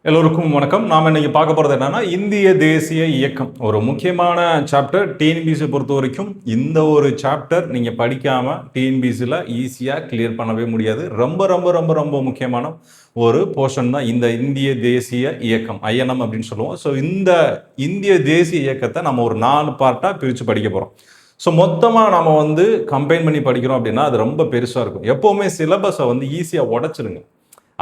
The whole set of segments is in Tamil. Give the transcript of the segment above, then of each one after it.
எல்லோருக்கும் வணக்கம். நாம் இன்னைக்கு பார்க்க போகிறது என்னன்னா இந்திய தேசிய இயக்கம் ஒரு முக்கியமான சாப்டர். டிஎன்பிசி பொறுத்த வரைக்கும் இந்த ஒரு சாப்டர் நீங்கள் படிக்காமல் டிஎன்பிசியில் ஈஸியாக கிளியர் பண்ணவே முடியாது. ரொம்ப ரொம்ப ரொம்ப ரொம்ப முக்கியமான ஒரு போர்ஷன் தான் இந்த இந்திய தேசிய இயக்கம், ஐஎன்எம் அப்படின்னு சொல்லுவோம். ஸோ இந்த இந்திய தேசிய இயக்கத்தை நம்ம ஒரு 4 பார்ட்டாக பிரித்து படிக்க போகிறோம். ஸோ மொத்தமாக நம்ம கம்பைன் பண்ணி படிக்கிறோம் அப்படின்னா அது ரொம்ப பெருசாக இருக்கும். எப்போவுமே சிலபஸை ஈஸியாக உடச்சிருங்க.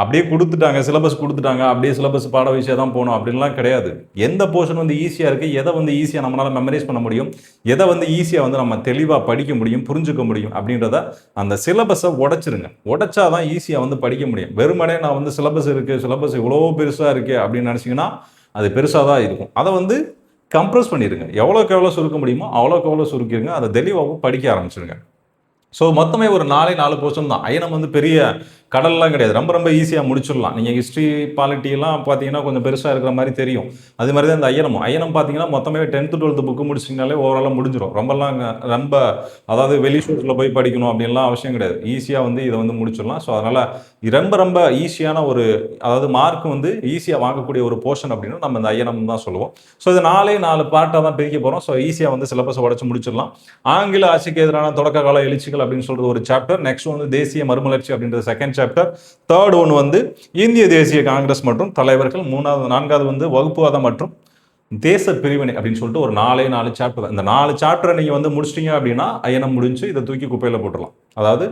அப்படியே கொடுத்துட்டாங்க, சிலபஸ் கொடுத்துட்டாங்க, அப்படியே சிலபஸ் பாட விஷயம் தான் போகணும் அப்படின்லாம் கிடையாது. எந்த போர்ஷன் ஈஸியாக இருக்குது, எதை ஈஸியாக நம்மளால் மெமரைஸ் பண்ண முடியும், எதை ஈஸியாக நம்ம தெளிவாக படிக்க முடியும், புரிஞ்சுக்க முடியும் அப்படின்றத அந்த சிலபஸை உடைச்சிருங்க. உடைச்சா தான் ஈஸியாக படிக்க முடியும். வெறுமனே நான் சிலபஸ் இருக்குது, சிலபஸ் இவ்வளோ பெருசாக இருக்குது அப்படின்னு நினச்சிங்கன்னா அது பெருசாக தான் இருக்கும். அதை கம்ப்ரஸ் பண்ணிடுங்க. எவ்வளோக்கு எவ்வளோ சுருக்க முடியுமோ அவ்வளோக்கு எவ்வளோ சுருக்கிடுங்க. அதை தெளிவாகவும் படிக்க ஆரம்பிச்சிருங்க. ஸோ மொத்தமே ஒரு 4 போர்ஷன் தான். ஐஎன்எம் பெரிய கடல்லாம் கிடையாது. ரொம்ப ரொம்ப ஈஸியாக முடிச்சிடலாம். நீங்கள் ஹிஸ்ட்ரி பாலிட்டிலாம் பார்த்தீங்கன்னா கொஞ்சம் பெருசாக இருக்கிற மாதிரி தெரியும். அது மாதிரி தான் இந்த ஐஎன்எம் பார்த்தீங்கன்னா மொத்தமே 10th 12th புக்கு முடிச்சிங்கனாலே ஓவராலாக முடிஞ்சிடும். ரொம்ப அதாவது வெளிஷூட்டில் போய் படிக்கணும் அப்படின்லாம் அவசியம் கிடையாது. ஈஸியாக இதை முடிச்சிடலாம். ஸோ அதனால் ரொம்ப ரொம்ப ஈஸியான ஒரு அதாவது மார்க் ஈஸியாக வாங்கக்கூடிய ஒரு போர்ஷன் அப்படின்னு நம்ம இந்த ஐஎன்எம் தான் சொல்லுவோம். ஸோ இது 4 பார்ட்டாக தான் பிரிக்க போகிறோம். ஸோ ஈஸியாக சிலபஸ் உடச்சு முடிச்சிடலாம். ஆங்கில ஆட்சிக்கு எதிரான தொடக்க கால எழுச்சிகள் அப்படின்னு சொல்றது ஒரு சாப்டர். நெக்ஸ்ட் தேசிய மறுமலர்ச்சி அப்படின்றது செகண்ட் சாப்டர். தேர்ட் ஒன் இந்திய தேசிய காங்கிரஸ் மற்றும் தலைவர்கள். 4வது வகுப்புவாதம் மற்றும் தேச பிரிவினை அப்படின்னு சொல்லிட்டு ஒரு 4 சாப்டர். இந்த 4 சாப்டரை நீங்க முடிச்சிட்டீங்க அப்படின்னா ஐஎன்எம் முடிஞ்சு இதை தூக்கி குப்பையில போட்டுடலாம். அதாவது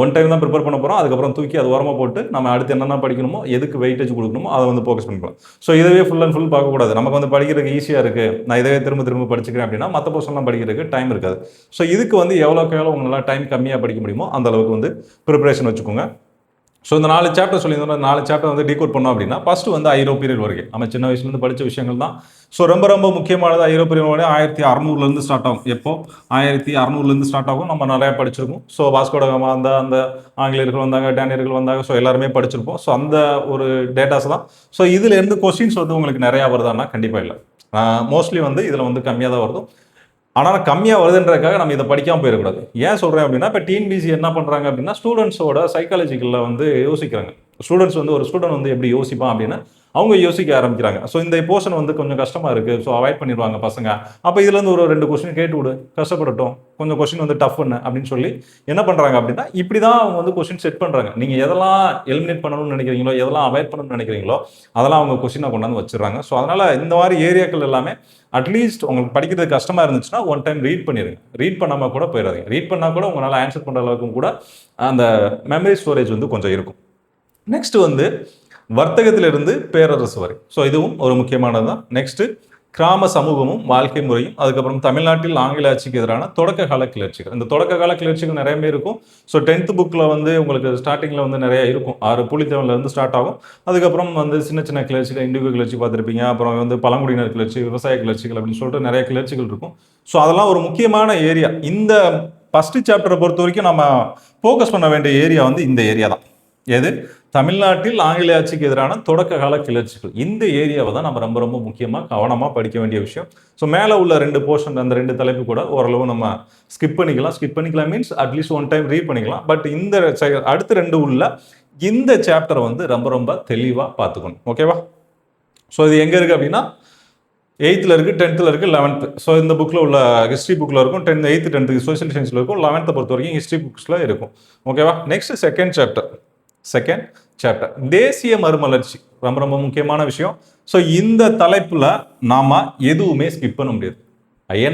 ஒன் டைம் தான் ப்ரிப்பேர் பண்ண போகிறோம். அதுக்கப்புறம் தூக்கி அது ஓரமாக போட்டு நம்ம அடுத்து என்னென்ன படிக்கணுமோ, எதுக்கு வெயிட்டேஜ் கொடுக்கணுமோ அதை ஃபோக்கஸ் பண்ணிக்கலாம். ஸோ இதவே ஃபுல் அண்ட் ஃபுல் பார்க்கக்கூடாது. நமக்கு படிக்கிறதுக்கு ஈஸியாக இருக்குது, நான் இதவே திரும்ப படிச்சுக்கிறேன் அப்படின்னா மற்ற போர்ஷன்லாம் படிக்கிறதுக்கு டைம் இருக்காது. ஸோ இதுக்கு எவ்வளோக்கு எவ்வளோ உங்களால் டைம் கம்மியாக படிக்க முடியுமோ அந்த அளவுக்கு ப்ரிப்பரேஷன் வச்சுக்கோங்க. ஸோ இந்த 4 சாப்டர் சொல்லியிருந்தோம். 4 சாப்டர் டீகோட் பண்ணோம் அப்படின்னா ஃபர்ஸ்ட் ஐரோப்பியர்கள் வருகை. நம்ம சின்ன வயசுலேருந்து படித்த விஷயங்கள் தான். ஸோ ரொம்ப ரொம்ப முக்கியமானது ஐரோப்பியர்கள் 1600 ஸ்டார்ட் ஆகும். எப்போ 1600 ஸ்டார்ட் ஆகும். நம்ம நிறையா படிச்சிருக்கோம். ஸோ வாஸ்கோ ட காமா அந்த ஆங்கிலேயர்கள் வந்தாங்க, டேனியர்கள் வந்தாங்க. ஸோ எல்லாருமே படிச்சிருப்போம். ஸோ அந்த ஒரு டேட்டாஸ் தான். ஸோ இதுலேருந்து கொஸ்டின்ஸ் உங்களுக்கு நிறையா வருதான்னா கண்டிப்பாக இல்லை. மோஸ்ட்லி இதில் கம்மியாக தான் வருது. ஆனால் கம்மியாக வருதுன்றதுக்காக நம்ம இதை படிக்காமல் போயிடக்கூடாது. ஏன் சொல்கிறேன் அப்படின்னா, இப்போ டிஎன்பிசி என்ன பண்ணுறாங்க அப்படின்னா ஸ்டூடெண்ட்ஸோட சைக்காலஜிக்கலில் யோசிக்கிறாங்க. ஸ்டூடெண்ட்ஸ் ஒரு ஸ்டூடெண்ட் எப்படி யோசிப்பான் அப்படின்னு அவங்க யோசிக்க ஆரம்பிக்கிறாங்க. ஸோ இந்த போர்ஷன் கொஞ்சம் கஷ்டமாக இருக்குது, ஸோ அவாய்ட் பண்ணிடுவாங்க பசங்க. அப்போ இதுலேருந்து ஒரு 2 கொஸ்டின் கேட்டு விடு, கஷ்டப்படட்டும், கொஞ்சம் கொஸ்டின் டஃப்னு அப்படின்னு சொல்லி என்ன பண்ணுறாங்க அப்படின்னா இப்படி தான் அவங்க கொஸ்டின் செட் பண்ணுறாங்க. நீங்கள் எதெல்லாம் எலிமினேட் பண்ணணும்னு நினைக்கிறீங்களோ, எதெல்லாம் அவாய்ட் பண்ணணும்னு நினைக்கிறீங்களோ அதெல்லாம் அவங்க கொஸ்டினை கொண்டாந்து வச்சிடறாங்க. ஸோ அதனால் இந்த மாதிரி ஏரியாக்கள் எல்லாமே அட்லீஸ்ட் உங்களுக்கு படிக்கிறது கஷ்டமாக இருந்துச்சுன்னா ஒன் டைம் ரீட் பண்ணிடுங்க. ரீட் பண்ணாமல் கூட போயிடாதீங்க. ரீட் பண்ணால் கூட உங்களால் ஆன்சர் பண்ணுற அளவுக்கும் கூட அந்த மெமரி ஸ்டோரேஜ் கொஞ்சம் இருக்கும். நெக்ஸ்ட் வர்த்தகத்திலிருந்து பேரரசு வரை. ஸோ இதுவும் ஒரு முக்கியமானது தான். நெக்ஸ்ட் கிராம சமூகமும் வாழ்க்கை முறையும். அதுக்கப்புறம் தமிழ்நாட்டில் ஆங்கில ஆட்சிக்கு எதிரான தொடக்க கால கிளர்ச்சிகள். இந்த தொடக்க கால கிளர்ச்சிகள் நிறையவே இருக்கும். ஸோ 10th புக்கில் உங்களுக்கு ஸ்டார்டிங்கில் நிறைய இருக்கும். 6 புலித்தேவன்லேருந்து ஸ்டார்ட் ஆகும். அதுக்கப்புறம் சின்ன சின்ன கிளர்ச்சிகள், இண்டிவிஜுவல் கிளர்ச்சி பார்த்துருப்பீங்க. அப்புறம் பழங்குடியினர் கிளர்ச்சி, விவசாய கிளர்ச்சிகள் அப்படின்னு சொல்லிட்டு நிறைய கிளர்ச்சிகள் இருக்கும். ஸோ அதெல்லாம் ஒரு முக்கியமான ஏரியா. இந்த ஃபர்ஸ்ட் சாப்டரை பொறுத்த வரைக்கும் நம்ம ஃபோக்கஸ் பண்ண வேண்டிய ஏரியா இந்த ஏரியா தான். எது? தமிழ்நாட்டில் ஆங்கில ஆட்சிக்கு எதிரான தொடக்க கால கிளர்ச்சிகள். இந்த ஏரியாவை தான் நம்ம ரொம்ப ரொம்ப முக்கியமாக கவனமாக படிக்க வேண்டிய விஷயம். ஸோ மேலே உள்ள 2 போர்ஷன், அந்த 2 தலைப்பு கூட ஓரளவு நம்ம ஸ்கிப் பண்ணிக்கலாம் means at least one time read பண்ணிக்கலாம். பட் இந்த அடுத்த 2 உள்ள இந்த சாப்டரை ரொம்ப ரொம்ப தெளிவாக பார்த்துக்கணும். ஓகேவா? ஸோ இது எங்கே இருக்குது அப்படின்னா 8th இருக்குது, 10th இருக்குது, 11th. ஸோ இந்த புக்கில் உள்ள ஹிஸ்ட்ரி புக்கில் இருக்கும். 8th 10th சோஷியல் சயின்ஸில் இருக்கும். 11th பொறுத்த வரைக்கும் ஹிஸ்ட்ரி புக்ஸில் இருக்கும். ஓகேவா? நெக்ஸ்ட் செகண்ட் சாப்டர் தேசிய மறுமலர்ச்சி. ரொம்ப ரொம்ப முக்கியமான விஷயம். ஸோ இந்த தலைப்பில் நாம் எதுவுமே ஸ்கிப் பண்ண முடியாது.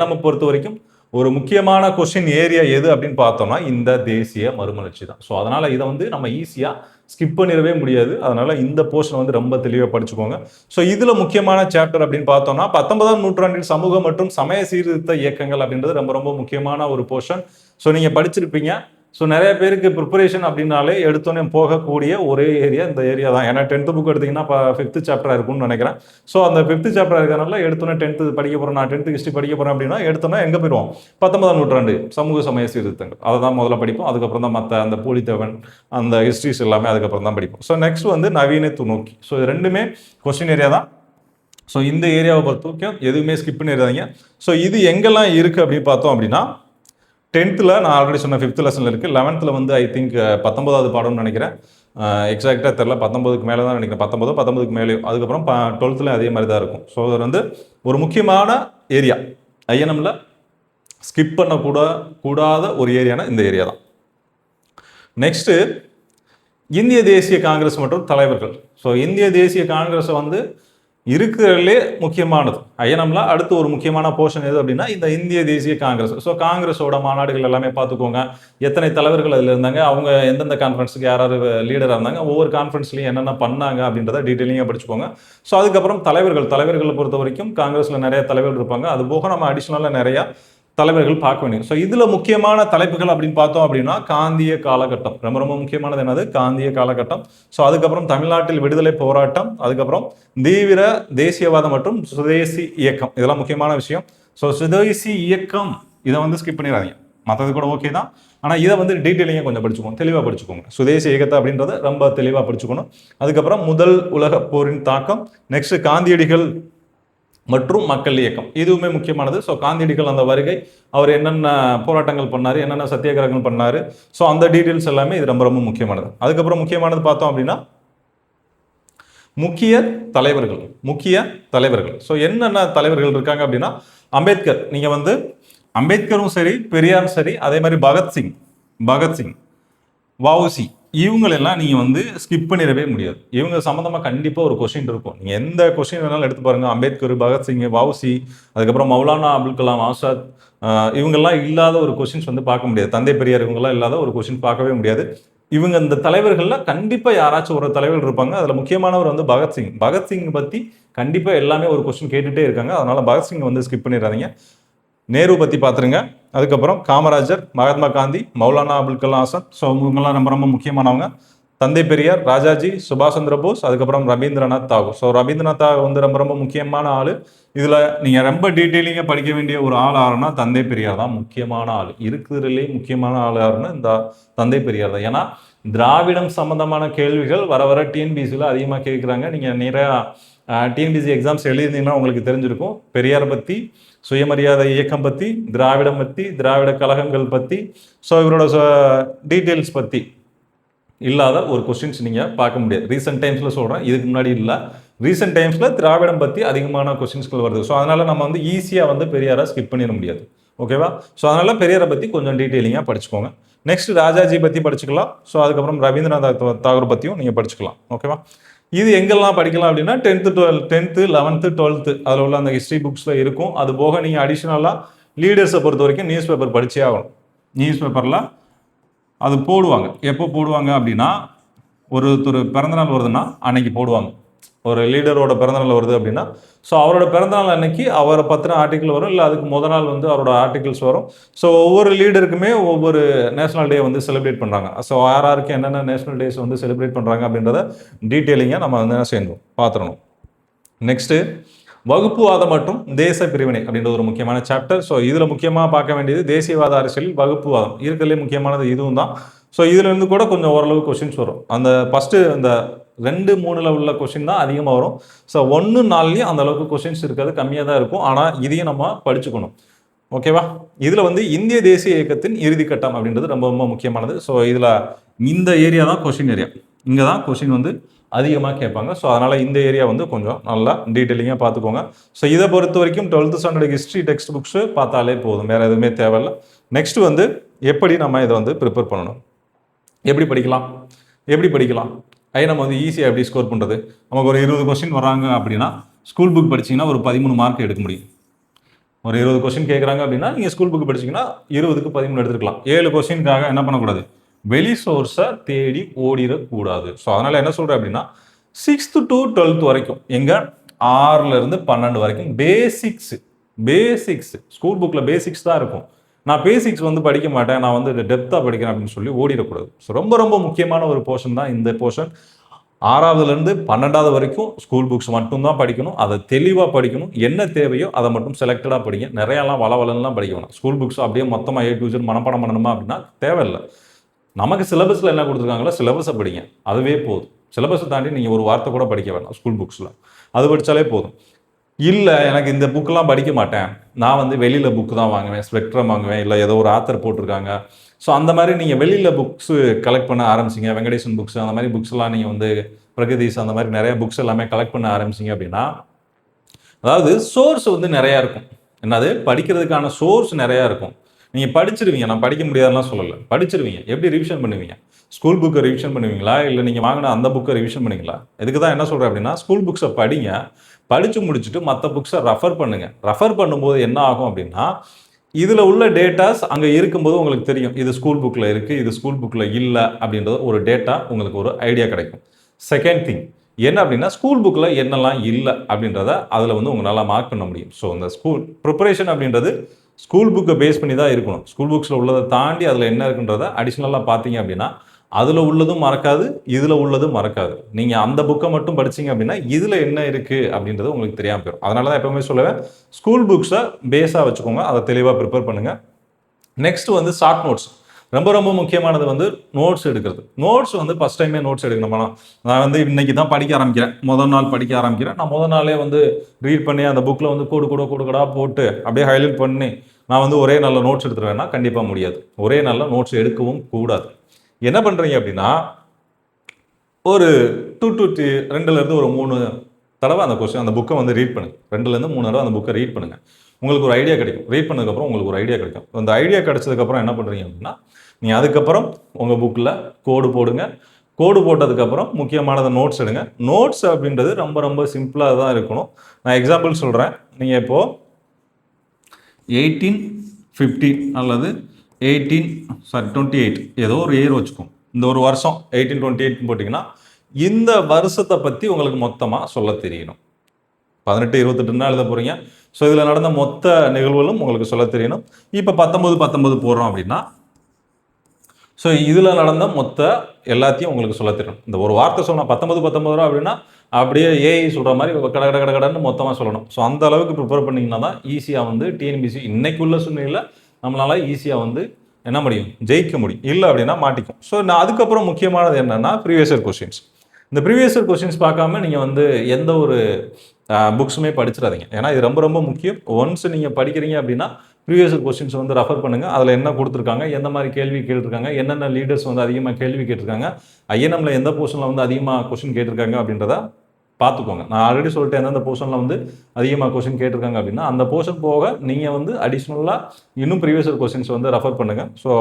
நம்ம பொறுத்த வரைக்கும் ஒரு முக்கியமான கொஸ்டின் ஏரியா எது அப்படின்னு பார்த்தோம்னா இந்த தேசிய மறுமலர்ச்சி தான். ஸோ அதனால் இதை நம்ம ஈஸியாக ஸ்கிப் பண்ணிடவே முடியாது. அதனால் இந்த போர்ஷன் ரொம்ப தெளிவாக படிச்சுக்கோங்க. ஸோ இதில் முக்கியமான சாப்டர் அப்படின்னு பார்த்தோம்னா 19ஆம் நூற்றாண்டில் சமூக மற்றும் சமய சீர்திருத்த இயக்கங்கள் அப்படின்றது ரொம்ப ரொம்ப முக்கியமான ஒரு போர்ஷன். ஸோ நீங்கள் படிச்சிருப்பீங்க. ஸோ நிறைய பேருக்கு ப்ரிப்பரேஷன் அப்படின்னாலே எடுத்தோன்னே போகக்கூடிய ஒரே ஏரியா இந்த ஏரியா தான். ஏன்னா 10th புக் எடுத்திங்கன்னா இப்போ 5th சாப்டராக இருக்கும்னு நினைக்கிறேன். ஸோ அந்த 5th சாப்டர் இருக்கிறனால எடுத்தோன்னே 10th படிக்க போகிறோம், நான் 10th ஹிஸ்ட்ரி படிக்க போகிறேன் அப்படின்னா எடுத்தோன்னே எங்கே போயிடுவோம்? 19ஆம் நூற்றாண்டு சமூக சமய சீர்திருத்தங்கள் அதை தான் முதல்ல படிப்போம். அதுக்கப்புறம் தான் மற்ற அந்த பூலித்தேவன் அந்த ஹிஸ்ட்ரிஸ் எல்லாமே அதுக்கப்புறம் தான் படிப்போம். ஸோ நெக்ஸ்ட் நவீனத்து நோக்கி. ஸோ இது 2மே கொஸ்டின் ஏரியா தான். ஸோ இந்த ஏரியாவை பொறுத்த எதுவுமே ஸ்கிப் பண்ணிடுறாங்க. ஸோ இது எங்கெல்லாம் இருக்குது அப்படின்னு பார்த்தோம் அப்படின்னா 10th நான் ஆல்ரெடி சொன்ன 5th லெசனில் இருக்குது. 11th ஐ திங்க் 19வது பாடம்னு நினைக்கிறேன். எக்ஸாக்டாக தெரில, 19க்கு மேலே தான் நினைக்கிறேன், 19க்கு மேலேயும். அதுக்கப்புறம் 12th அதே மாதிரி தான் இருக்கும். ஸோ அது வந்து ஒரு முக்கியமான ஏரியா, ஐஎன்எம்ல ஸ்கிப் பண்ணக்கூடாத ஒரு ஏரியானா இந்த ஏரியா தான். நெக்ஸ்ட்டு இந்திய தேசிய காங்கிரஸ் மற்றும் தலைவர்கள். ஸோ இந்திய தேசிய காங்கிரஸ் வந்து இருக்கிறதுலே முக்கியமானது ஐஎன்எம்ல. அடுத்து ஒரு முக்கியமான போர்ஷன் எது அப்படின்னா இந்த இந்திய தேசிய காங்கிரஸ். ஸோ காங்கிரஸோட மாநாடுகள் எல்லாமே பார்த்துக்கோங்க, எத்தனை தலைவர்கள் அதில் இருந்தாங்க, அவங்க எந்தெந்த கான்ஃபரன்ஸுக்கு யாராவது லீடராக இருந்தாங்க, ஒவ்வொரு கான்ஃபரன்ஸ்லையும் என்னென்ன பண்ணாங்க அப்படின்றத டீட்டெயிலிங்காக படிச்சுக்கோங்க. ஸோ அதுக்கப்புறம் தலைவர்களை பொறுத்த வரைக்கும் காங்கிரஸில் நிறைய தலைவர்கள் இருப்பாங்க. அது போக நம்ம அடிஷ்னலாக நிறையா தலைவர்கள் பார்க்க வேண்டியது. ஸோ இதில் முக்கியமான தலைப்புகள் அப்படின்னு பார்த்தோம் அப்படின்னா காந்திய காலகட்டம் ரொம்ப ரொம்ப முக்கியமானது. என்னது? காந்திய காலகட்டம். ஸோ அதுக்கப்புறம் தமிழ்நாட்டில் விடுதலை போராட்டம், அதுக்கப்புறம் தீவிர தேசியவாதம் மற்றும் சுதேசி இயக்கம், இதெல்லாம் முக்கியமான விஷயம். ஸோ சுதேசி இயக்கம் இதை வந்து ஸ்கிப் பண்ணிடாதீங்க, மற்றது கூட ஓகே தான், ஆனால் இதை வந்து டீட்டெயிலிங்காக கொஞ்சம் படிச்சுக்கோங்க, தெளிவாக படிச்சுக்கோங்க. சுதேசி இயக்கத்தை அப்படின்றத ரொம்ப தெளிவாக படிச்சுக்கணும். அதுக்கப்புறம் முதல் உலக போரின் தாக்கம், நெக்ஸ்ட் காந்தியடிகள் மற்றும் மக்கள் இயக்கம், இதுவுமே முக்கியமானது. ஸோ காந்தியடிகள் அந்த வருகை, அவர் என்னென்ன போராட்டங்கள் பண்ணார், என்னென்ன சத்தியாகிரகங்கள் பண்ணார், ஸோ அந்த டீட்டெயில்ஸ் எல்லாமே இது ரொம்ப ரொம்ப முக்கியமானது. அதுக்கப்புறம் முக்கியமானது பார்த்தோம் அப்படின்னா முக்கிய தலைவர்கள். ஸோ என்னென்ன தலைவர்கள் இருக்காங்க அப்படின்னா அம்பேத்கர், நீங்கள் வந்து அம்பேத்கரும் சரி, பெரியாரும் சரி, அதே மாதிரி பகத்சிங், வஉசி, இவங்களெல்லாம் நீங்கள் வந்து ஸ்கிப் பண்ணிடவே முடியாது. இவங்க சம்மந்தமாக கண்டிப்பாக ஒரு கொஸ்டின் இருக்கும். நீங்கள் எந்த கொஸ்டின் வேணாலும் எடுத்து பாருங்கள், அம்பேத்கர், பகத்சிங், வஉசி, அதுக்கப்புறம் மௌலானா அபுல் கலாம் ஆசாத், இவங்கெல்லாம் இல்லாத ஒரு கொஸ்டின்ஸ் வந்து பார்க்க முடியாது. தந்தை பெரியார் இவங்கெல்லாம் இல்லாத ஒரு கொஸ்டின் பார்க்கவே முடியாது. இவங்க இந்த தலைவர்களில் கண்டிப்பாக யாராச்சும் ஒரு தலைவர்கள் இருப்பாங்க. அதில் முக்கியமானவர் வந்து பகத்சிங் பற்றி கண்டிப்பாக எல்லாமே ஒரு கொஸ்டின் கேட்டுகிட்டே இருக்காங்க. அதனால் பகத்சிங் வந்து ஸ்கிப் பண்ணிடாதீங்க. நேரு பற்றி பார்த்துருங்க. அதுக்கப்புறம் காமராஜர், மகாத்மா காந்தி, மௌலானா அபுல் கலாம் ஆசாத், ஸோ இவங்கெல்லாம் ரொம்ப ரொம்ப முக்கியமானவங்க. தந்தை பெரியார், ராஜாஜி, சுபாஷ் சந்திர போஸ், அதுக்கப்புறம் ரவீந்திரநாத் தாகூர். ஸோ ரவீந்திரநாத் தாகூர் வந்து ரொம்ப ரொம்ப முக்கியமான ஆள். இதில் நீங்கள் ரொம்ப டீட்டெயிலிங்காக படிக்க வேண்டிய ஒரு ஆள் யாருன்னா தந்தை பெரியார் தான் முக்கியமான ஆள். இருக்கிறதுலே முக்கியமான ஆள் யாருன்னா இந்த தந்தை பெரியார் தான். ஏன்னா திராவிடம் சம்பந்தமான கேள்விகள் வர டிஎன்பிசியில் அதிகமாக கேட்குறாங்க. நீங்கள் நிறையா டிஎன்பிசி எக்ஸாம்ஸ் எழுதினீங்கன்னா உங்களுக்கு தெரிஞ்சிருக்கும். பெரியாரை பற்றி, சுயமரியாதை இயக்கம் பற்றி, திராவிடம் பற்றி, திராவிட கழகங்கள் பற்றி, ஸோ இவரோட டீட்டெயில்ஸ் பற்றி இல்லாத ஒரு கொஸ்டின்ஸ் நீங்கள் பார்க்க முடியாது. ரீசெண்ட் டைம்ஸில் சொல்கிறேன், இதுக்கு முன்னாடி இல்லை. ரீசெண்ட் டைம்ஸில் திராவிடம் பற்றி அதிகமான கொஸ்டின்ஸ்கள் வருது. ஸோ அதனால் நம்ம வந்து ஈஸியாக வந்து பெரியாரை ஸ்கிப் பண்ணிட முடியாது. ஓகேவா? ஸோ அதனால் பெரியாரை பற்றி கொஞ்சம் டீட்டெயிலிங்காக படிச்சுக்கோங்க. நெக்ஸ்ட் ராஜாஜி பற்றி படிச்சுக்கலாம். ஸோ அதுக்கப்புறம் ரவீந்திரநாத் தாகூர் பற்றியும் நீங்கள் படிச்சுக்கலாம். ஓகேவா? இது எங்கெல்லாம் படிக்கலாம் அப்படின்னா 10th 11th 12th அதில் உள்ள அந்த ஹிஸ்ட்ரி புக்ஸில் இருக்கும். அது போக நீங்கள் அடிஷ்னலாக லீடர்ஸை பொறுத்த வரைக்கும் நியூஸ் பேப்பர் படிச்சே ஆகணும். நியூஸ் பேப்பரில் அது போடுவாங்க. எப்போ போடுவாங்க அப்படின்னா ஒருத்தர் பிறந்தநாள் வருதுன்னா அன்னைக்கு போடுவாங்க. ஒரு லீடரோட பிறந்தநாள் வருது அப்படின்னா ஸோ அவரோட பிறந்தநாள் அன்னைக்கு அவரை பற்றின ஆர்டிக்கிள் வரும், இல்லை அதுக்கு முத நாள் வந்து அவரோட ஆர்டிகிள்ஸ் வரும். ஸோ ஒவ்வொரு லீடருக்குமே ஒவ்வொரு நேஷனல் டே வந்து செலிப்ரேட் பண்ணுறாங்க. ஸோ யாராருக்கு என்னென்ன நேஷனல் டேஸ் வந்து செலிப்ரேட் பண்ணுறாங்க அப்படின்றத டீட்டெயிலிங்காக நம்ம வந்து என்ன செய்யணும், பார்த்துடணும். நெக்ஸ்ட்டு வகுப்புவாதம் மற்றும் தேச பிரிவினை அப்படின்ற ஒரு முக்கியமான சாப்டர். ஸோ இதில் முக்கியமாக பார்க்க வேண்டியது தேசியவாத அரசியலில் வகுப்புவாதம், இருக்கிறதுலே முக்கியமானது இதுவும் தான். ஸோ இதுலேருந்து கூட கொஞ்சம் ஓரளவு கொஸ்டின்ஸ் வரும். அந்த ஃபஸ்ட்டு அந்த 2, 3 உள்ள கொஸ்டின் தான் அதிகமாக வரும். ஸோ 1, 4 அந்த அளவுக்கு கொஸ்டின்ஸ் இருக்காது, கம்மியாக தான் இருக்கும். ஆனால் இதையும் நம்ம படிச்சுக்கணும். ஓகேவா? இதில் வந்து இந்திய தேசிய இயக்கத்தின் இறுதிக்கட்டம் அப்படின்றது ரொம்ப ரொம்ப முக்கியமானது. ஸோ இதில் இந்த ஏரியா தான் கொஸ்டின் ஏரியா, இங்கே தான் கொஸ்டின் வந்து அதிகமாக கேட்பாங்க. ஸோ அதனால் இந்த ஏரியா வந்து கொஞ்சம் நல்லா டீட்டெயிலிங்காக பார்த்துக்கோங்க. ஸோ இதை பொறுத்த வரைக்கும் 12th standard history text books பார்த்தாலே போதும், வேறு எதுவுமே தேவையில்லை. நெக்ஸ்ட் வந்து எப்படி நம்ம இதை வந்து ப்ரிப்பேர் பண்ணணும், எப்படி படிக்கலாம் நம்ம வந்து ஈஸியாக எப்படி ஸ்கோர் பண்ணுறது. நமக்கு ஒரு 20 கொஸ்டின் வராங்க அப்படின்னா ஸ்கூல் புக் படிச்சிங்கன்னா ஒரு 13 மார்க் எடுக்க முடியும். ஒரு 20 கொஸ்டின் கேட்குறாங்க அப்படின்னா நீங்கள் ஸ்கூல் புக் படிச்சிங்கன்னா 20க்கு 13 எடுத்துக்கலாம். 7 கொஸ்டினுக்காக என்ன பண்ணக்கூடாது, வெளி சோர்ஸை தேடி ஓடிடக்கூடாது. ஸோ அதனால் என்ன சொல்கிறேன் அப்படின்னா 6th to 12th வரைக்கும், எங்கே 6லேருந்து 12 வரைக்கும் பேசிக்ஸ் ஸ்கூல் புக்கில் பேசிக்ஸ் தான் இருக்கும். நான் பேசிக்ஸ் வந்து படிக்க மாட்டேன், நான் வந்து டெப்த்தாக படிக்கிறேன் அப்படின்னு சொல்லி ஓடிடக்கூடாது. ஸோ ரொம்ப ரொம்ப முக்கியமான ஒரு போர்ஷன் தான் இந்த போர்ஷன். 6வதுலேருந்து 12வது வரைக்கும் ஸ்கூல் புக்ஸ் மட்டும்தான் படிக்கணும். அதை தெளிவாக படிக்கணும். என்ன தேவையோ அதை மட்டும் செலக்டடாக படிங்க. நிறையாலாம் வளவலன்லாம் படிக்க வேணாம். ஸ்கூல் புக்ஸ் அப்படியே மொத்தமாக A to Z மனப்பாடம் பண்ணணுமா அப்படின்னா தேவையில்லை. நமக்கு சிலபஸில் என்ன கொடுத்துருக்காங்களோ சிலபஸை படிங்க, அதுவே போதும். சிலபஸை தாண்டி நீங்கள் ஒரு வார்த்தை கூட படிக்க வேணாம் ஸ்கூல் புக்ஸில், அது படித்தாலே போதும். இல்லை எனக்கு இந்த புக்கெலாம் படிக்க மாட்டேன், நான் வந்து வெளியில் புக்கு தான் வாங்குவேன், ஸ்பெக்ட்ரம் வாங்குவேன், இல்லை ஏதோ ஒரு ஆத்தர் போட்டிருக்காங்க, ஸோ அந்த மாதிரி நீங்கள் வெளியில் புக்ஸு கலெக்ட் பண்ண ஆரம்பிச்சிங்க, வெங்கடேசன் புக்ஸ் அந்த மாதிரி புக்ஸ்லாம் நீங்கள் வந்து பிரகதீஷ் அந்த மாதிரி நிறைய புக்ஸ் எல்லாமே கலெக்ட் பண்ண ஆரம்பிச்சிங்க அப்படின்னா, அதாவது சோர்ஸ் வந்து நிறையா இருக்கும். என்னது படிக்கிறதுக்கான சோர்ஸ் நிறையா இருக்கும். நீங்கள் படிச்சிருவீங்க, நான் படிக்க முடியாதுலாம் சொல்லலை, படிச்சிருவீங்க. எப்படி ரிவிஷன் பண்ணுவீங்க? ஸ்கூல் புக்கை ரிவிஷன் பண்ணுவீங்களா, இல்லை நீங்கள் வாங்கின அந்த புக்கை ரிவிஷன் பண்ணுவீங்களா? இதுக்கு தான் என்ன சொல்கிறேன் அப்படின்னா, ஸ்கூல் புக்ஸை படிங்க, படித்து முடிச்சுட்டு மற்ற புக்ஸை ரெஃபர் பண்ணுங்கள். ரெஃபர் பண்ணும்போது என்ன ஆகும் அப்படின்னா, இதில் உள்ள டேட்டாஸ் அங்கே இருக்கும்போது உங்களுக்கு தெரியும், இது ஸ்கூல் புக்கில் இருக்குது, இது ஸ்கூல் புக்கில் இல்லை அப்படின்றது ஒரு டேட்டா உங்களுக்கு ஒரு ஐடியா கிடைக்கும். செகண்ட் திங் என்ன அப்படின்னா, ஸ்கூல் புக்கில் என்னெல்லாம் இல்லை அப்படின்றத அதில் வந்து உங்களால் மார்க் பண்ண முடியும். ஸோ இந்த ஸ்கூல் ப்ரிப்பரேஷன் அப்படின்றது ஸ்கூல் புக்கை பேஸ் பண்ணி தான் இருக்கணும். ஸ்கூல் புக்ஸில் உள்ளதை தாண்டி அதில் என்ன இருக்குன்றத அடிஷ்னலாக பார்த்தீங்க அப்படின்னா, அதில் உள்ளதும் மறக்காது, இதில் உள்ளதும் மறக்காது. நீங்கள் அந்த புக்கை மட்டும் படிச்சிங்க அப்படின்னா இதில் என்ன இருக்குது அப்படின்றது உங்களுக்கு தெரியாமல் போயிடும். அதனால தான் எப்பவுமே சொல்லுவேன், ஸ்கூல் புக்ஸை பேஸாக வச்சுக்கோங்க, அதை தெளிவாக ப்ரிப்பேர் பண்ணுங்கள். நெக்ஸ்ட் வந்து ஷார்ட் நோட்ஸ். ரொம்ப ரொம்ப முக்கியமானது வந்து நோட்ஸ் எடுக்கிறது. நோட்ஸ் வந்து ஃபஸ்ட் டைமே நோட்ஸ் எடுக்கணுமா, நான் வந்து இன்னைக்கு தான் படிக்க ஆரம்பிக்கிறேன், முதல் நாள் படிக்க ஆரம்பிக்கிறேன், நான் முதல் நாளே வந்து ரீட் பண்ணி அந்த புக்கில் வந்து கோடு போட்டு அப்படியே ஹைலைட் பண்ணி நான் வந்து ஒரே நல்ல நோட்ஸ் எடுத்துருவேன்னா கண்டிப்பாக முடியாது. ஒரே நல்ல நோட்ஸ் எடுக்கவும் கூடாது. என்ன பண்ணுறீங்க அப்படின்னா, ஒரு 2-3 தடவை அந்த புக்கை வந்து ரீட் பண்ணுங்கள். 2-3 தடவை அந்த புக்கை ரீட் பண்ணுங்கள். உங்களுக்கு ஒரு ஐடியா கிடைக்கும். ரீட் பண்ணதுக்கப்புறம் உங்களுக்கு ஒரு ஐடியா கிடைக்கும். அந்த ஐடியா கிடைச்சதுக்கப்புறம் என்ன பண்ணுறீங்க அப்படின்னா, நீங்கள் அதுக்கப்புறம் உங்கள் புக்கில் கோடு போடுங்க. கோடு போட்டதுக்கப்புறம் முக்கியமானதை நோட்ஸ் எடுங்க. நோட்ஸ் அப்படின்றது ரொம்ப ரொம்ப சிம்பிளாக தான் இருக்கணும். நான் எக்ஸாம்பிள் சொல்கிறேன். நீங்கள் இப்போது 1850 அல்லது 28 ஏதோ ஒரு இயர் வச்சுக்கோங்க. இந்த ஒரு வருஷம் 1828 போட்டிங்கன்னா இந்த வருஷத்தை பற்றி உங்களுக்கு மொத்தமாக சொல்ல தெரியணும். 18, 28 எழுத போகிறீங்க. ஸோ இதில் நடந்த மொத்த நிகழ்வுகளும் உங்களுக்கு சொல்ல தெரியணும். இப்போ 19 போடுறோம் அப்படின்னா, ஸோ இதில் நடந்த மொத்த எல்லாத்தையும் உங்களுக்கு சொல்ல தெரியணும். இந்த ஒரு வார்த்தை சொல்லணும் 19 அப்படின்னா அப்படியே ஏஐ சொல்கிற மாதிரி கடன்னு மொத்தமாக சொல்லணும். ஸோ அந்த அளவுக்கு ப்ரிப்பேர் பண்ணிங்கன்னா தான் ஈஸியாக வந்து டிஎன்பிசி இன்னைக்குள்ள சூழ்நிலையில் நம்மளால் ஈஸியாக வந்து என்ன முடியும், ஜெயிக்க முடியும். இல்லை அப்படின்னா மாட்டிக்கும். ஸோ நான் அதுக்கப்புறம் முக்கியமானது என்னென்னா ப்ரீவியஸ் இயர் கொஸ்டின்ஸ். இந்த ப்ரீவியஸ் இயர் கொஸ்டின்ஸ் பார்க்காம நீங்கள் வந்து எந்த ஒரு புக்ஸுமே படிச்சிடாதீங்க. ஏன்னா இது ரொம்ப ரொம்ப முக்கியம். ஒன்ஸ் நீங்கள் படிக்கிறீங்க அப்படின்னா ப்ரீவியஸ் இயர் கொஸ்டின்ஸ் வந்து ரெஃபர் பண்ணுங்கள். அதில் என்ன கொடுத்துருக்காங்க, எந்த மாதிரி கேள்வி கேட்டிருக்காங்க, என்னென்ன லீடர்ஸ் வந்து அதிகமாக கேள்வி கேட்டிருக்காங்க, ஐஎன்எம்ல எந்த போர்ஷனில் வந்து அதிகமாக கொஸ்டின் கேட்டிருக்காங்க அப்படின்றத பார்த்துக்கோங்க. நான் ஆல்ரெடி சொல்லிட்டேன், எந்தெந்த போர்ஷனில் வந்து அதிகமாக கொஸ்டின் கேட்டிருக்காங்க அப்படின்னா அந்த போர்ஷன் போக நீங்கள் வந்து அடிஷ்னலாக இன்னும் ப்ரீவியஸ் இயர் கொஸ்டின்ஸ் வந்து ரெஃபர் பண்ணுங்கள். ஸோ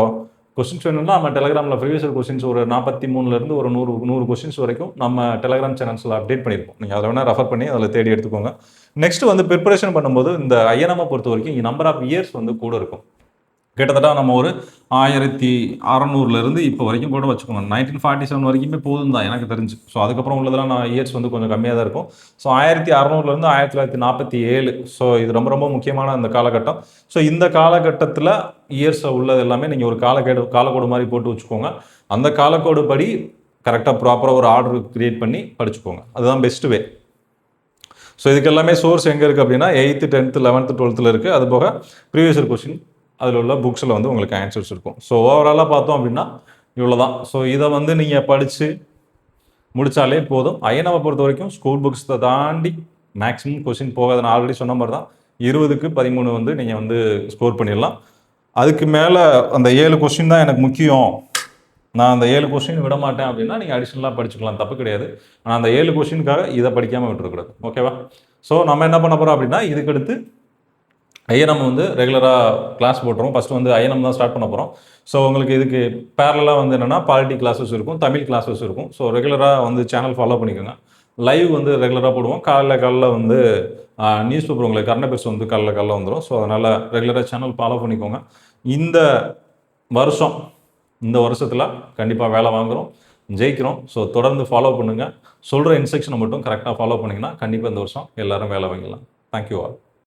கொஸ்டின்ஸ் வேணும்னா நம்ம டெலிகிராமில் ப்ரீவியஸ் இயர் கொஸ்டின்ஸ் ஒரு 43 ஒரு 100 கொஸ்டின்ஸ் வரைக்கும் நம்ம டெலிகிராம் சேனல்ஸில் அப்டேட் பண்ணியிருக்கோம். நீங்கள் அதை வேணால் ரெஃபர் பண்ணி அதில் தேடி எடுத்துக்கோங்க. நெக்ஸ்ட் வந்து ப்ரிப்பரேஷன் பண்ணும்போது இந்த ஐஎன்எம்மை பொறுத்த வரைக்கும் நம்பர் ஆஃப் இயர்ஸ் வந்து கூட இருக்கும். கிட்டத்தட்ட நம்ம ஒரு 1600 இப்போ வரைக்கும் கூட வச்சுக்கோங்க. 1947 வரைக்குமே போதும் தான் எனக்கு தெரிஞ்சு. ஸோ அதுக்கப்புறம் உள்ளதெல்லாம் நான் இயர்ஸ் வந்து கொஞ்சம் கம்மியாக தான் இருக்கும். ஸோ 1600 1947. ஸோ இது ரொம்ப ரொம்ப முக்கியமான அந்த காலகட்டம். ஸோ இந்த காலகட்டத்தில் இயர்ஸ் உள்ளது எல்லாமே நீங்கள் ஒரு காலக்கோடு மாதிரி போட்டு வச்சுக்கோங்க. அந்த காலக்கோடு படி கரெக்டாக ப்ராப்பராக ஒரு ஆர்டர் கிரியேட் பண்ணி படிச்சுக்கோங்க. அதுதான் பெஸ்ட் வே. ஸோ இதுக்கு எல்லாமே சோர்ஸ் எங்கே இருக்குது அப்படின்னா 8th 10th 11th 12th இருக்குது. அது போக ப்ரீவியஸ் இயர் கொஸ்டின் அதில் உள்ள புக்ஸில் வந்து உங்களுக்கு ஆன்சர்ஸ் இருக்கும். ஸோ ஓவராலாக பார்த்தோம் அப்படின்னா இவ்வளோ தான். ஸோ இதை வந்து நீங்கள் படித்து முடித்தாலே போதும். ஐஎன்எம்மை பொறுத்த வரைக்கும் ஸ்கூல் புக்ஸை தாண்டி மேக்ஸிமம் கொஸ்டின் போகாது. நான் ஆல்ரெடி சொன்ன மாதிரி தான் 20க்கு 13 வந்து நீங்கள் வந்து ஸ்கோர் பண்ணிடலாம். அதுக்கு மேலே அந்த 7 கொஸ்டின் தான் எனக்கு முக்கியம், நான் அந்த 7 கொஸ்டின் விட மாட்டேன் அப்படின்னா நீங்கள் அடிஷ்னலாக படிச்சுக்கலாம், தப்பு கிடையாது. ஆனால் அந்த 7 கொஸ்டினுக்காக இதை படிக்காமல் விட்டுறக்கூடாது. ஓகேவா? ஸோ நம்ம என்ன பண்ண போகிறோம் அப்படின்னா, இதுக்கடுத்து ஐஎன்எம் வந்து ரெகுலராக கிளாஸ் போட்டுறோம். ஃபஸ்ட்டு வந்து ஐஎன்எம் தான் ஸ்டார்ட் பண்ண போகிறோம். ஸோ உங்களுக்கு இதுக்கு பேரலாக வந்து என்னென்னா பாலிட்டி கிளாஸஸ் இருக்கும், தமிழ் கிளாஸஸ் இருக்கும். ஸோ ரெகுலராக வந்து சேனல் ஃபாலோ பண்ணிக்கோங்க. லைவ் வந்து ரெகுலராக போடுவோம். காலைல வந்து நியூஸ் பேப்பர் உங்களுக்கு கரண்ட் அஃபேர்ஸ் வந்து காலைல வந்துடும். ஸோ அதனால் ரெகுலராக சேனல் ஃபாலோ பண்ணிக்கோங்க. இந்த வருஷத்தில் கண்டிப்பாக வேலை வாங்குகிறோம், ஜெயிக்கிறோம். ஸோ தொடர்ந்து ஃபாலோ பண்ணுங்கள். சொல்கிற இன்ஸ்ட்ரக்ஷனை மட்டும் கரெக்டாக ஃபாலோ பண்ணிங்கன்னா கண்டிப்பாக இந்த வருஷம் எல்லோரும் வேலை வாங்கிடலாம். Thank you all.